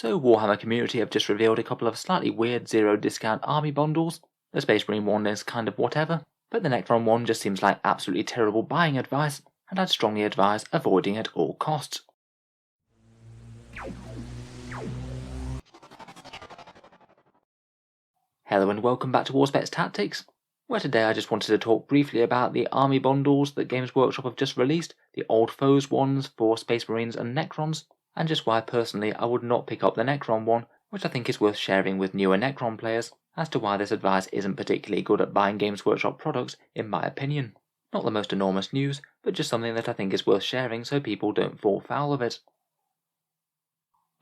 So Warhammer community have just revealed a couple of slightly weird zero discount army bundles. The Space Marine one is kind of whatever, but the Necron one just seems like absolutely terrible buying advice, and I'd strongly advise avoiding at all costs. Hello and welcome back to Auspex Tactics, where today I just wanted to talk briefly about the army bundles that Games Workshop have just released, the Old Foes ones for Space Marines and Necrons, and just why personally I would not pick up the Necron one, which I think is worth sharing with newer Necron players, as to why this advice isn't particularly good at buying Games Workshop products in my opinion. Not the most enormous news, but just something that I think is worth sharing so people don't fall foul of it.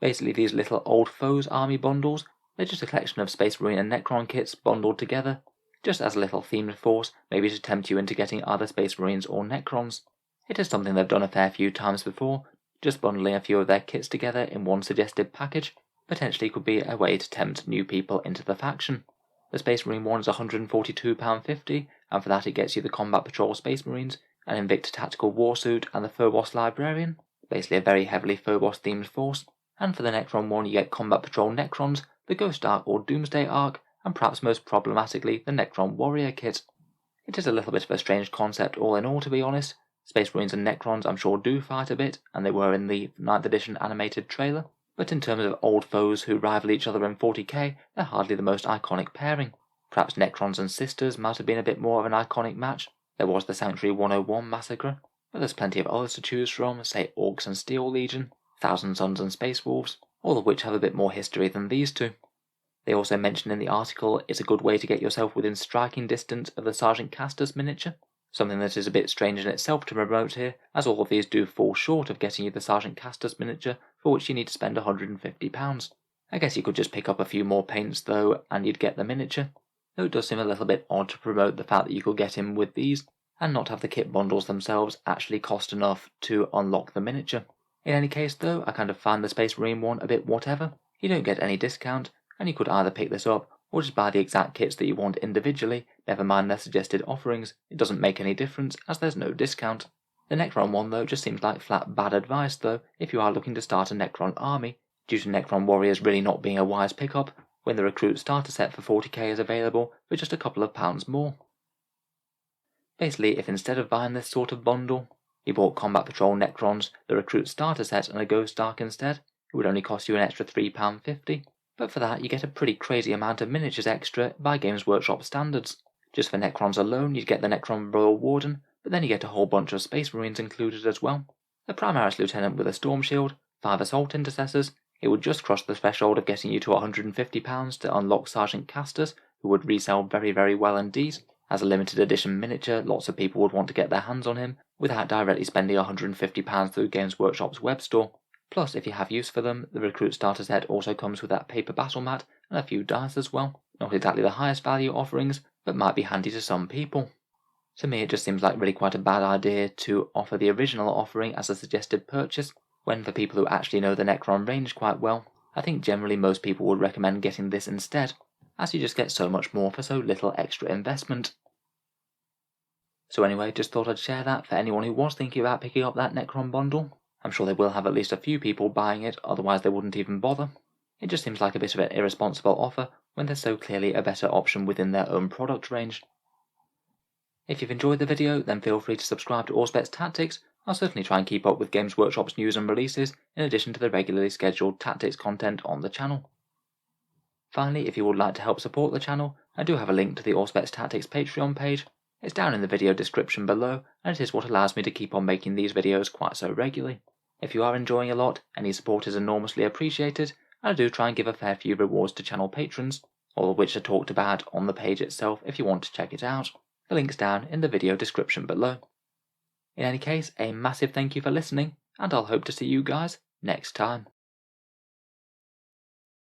Basically these little Old Foes army bundles, they're just a collection of Space Marine and Necron kits bundled together, just as a little themed force, maybe to tempt you into getting either Space Marines or Necrons. It is something they've done a fair few times before, just bundling a few of their kits together in one suggested package, potentially could be a way to tempt new people into the faction. The Space Marine one is £142.50, and for that it gets you the Combat Patrol Space Marines, an Invicta Tactical Warsuit and the Phobos Librarian, basically a very heavily Phobos themed force. And for the Necron one you get Combat Patrol Necrons, the Ghost Arc or Doomsday Arc, and perhaps most problematically the Necron Warrior kit. It is a little bit of a strange concept all in all, to be honest. Space Marines and Necrons I'm sure do fight a bit, and they were in the 9th edition animated trailer, but in terms of old foes who rival each other in 40k, they're hardly the most iconic pairing. Perhaps Necrons and Sisters might have been a bit more of an iconic match. There was the Sanctuary 101 massacre, but there's plenty of others to choose from, say Orcs and Steel Legion, Thousand Suns and Space Wolves, all of which have a bit more history than these two. They also mention in the article it's a good way to get yourself within striking distance of the Sergeant Castus miniature, something that is a bit strange in itself to promote here, as all of these do fall short of getting you the Sergeant Castus miniature, for which you need to spend £150. I guess you could just pick up a few more paints though, and you'd get the miniature, though it does seem a little bit odd to promote the fact that you could get him with these, and not have the kit bundles themselves actually cost enough to unlock the miniature. In any case though, I kind of find the Space Marine one a bit whatever. You don't get any discount, and you could either pick this up or just buy the exact kits that you want individually, never mind their suggested offerings. It doesn't make any difference as there's no discount. The Necron one though just seems like flat bad advice though if you are looking to start a Necron army, due to Necron warriors really not being a wise pickup when the recruit starter set for 40k is available for just a couple of pounds more. Basically, if instead of buying this sort of bundle, you bought Combat Patrol Necrons, the recruit starter set and a Ghost Arc instead, it would only cost you an extra £3.50. But for that you get a pretty crazy amount of miniatures extra by Games Workshop standards. Just for Necrons alone you'd get the Necron Royal Warden, but then you get a whole bunch of Space Marines included as well. A Primaris Lieutenant with a Storm Shield, 5 Assault Intercessors, it would just cross the threshold of getting you to £150 to unlock Sergeant Castus, who would resell very well indeed. As a limited edition miniature, lots of people would want to get their hands on him, without directly spending £150 through Games Workshop's web store. Plus, if you have use for them, the Recruit Starter Set also comes with that paper battle mat and a few dice as well. Not exactly the highest value offerings, but might be handy to some people. To me it just seems like really quite a bad idea to offer the original offering as a suggested purchase, when for people who actually know the Necron range quite well, I think generally most people would recommend getting this instead, as you just get so much more for so little extra investment. So anyway, just thought I'd share that for anyone who was thinking about picking up that Necron bundle. I'm sure they will have at least a few people buying it, otherwise they wouldn't even bother. It just seems like a bit of an irresponsible offer when there's so clearly a better option within their own product range. If you've enjoyed the video, then feel free to subscribe to Auspex Tactics. I'll certainly try and keep up with Games Workshop's news and releases, in addition to the regularly scheduled Tactics content on the channel. Finally, if you would like to help support the channel, I do have a link to the Auspex Tactics Patreon page. It's down in the video description below, and it is what allows me to keep on making these videos quite so regularly. If you are enjoying a lot, any support is enormously appreciated, and I do try and give a fair few rewards to channel patrons, all of which are talked about on the page itself if you want to check it out. The link's down in the video description below. In any case, a massive thank you for listening, and I'll hope to see you guys next time.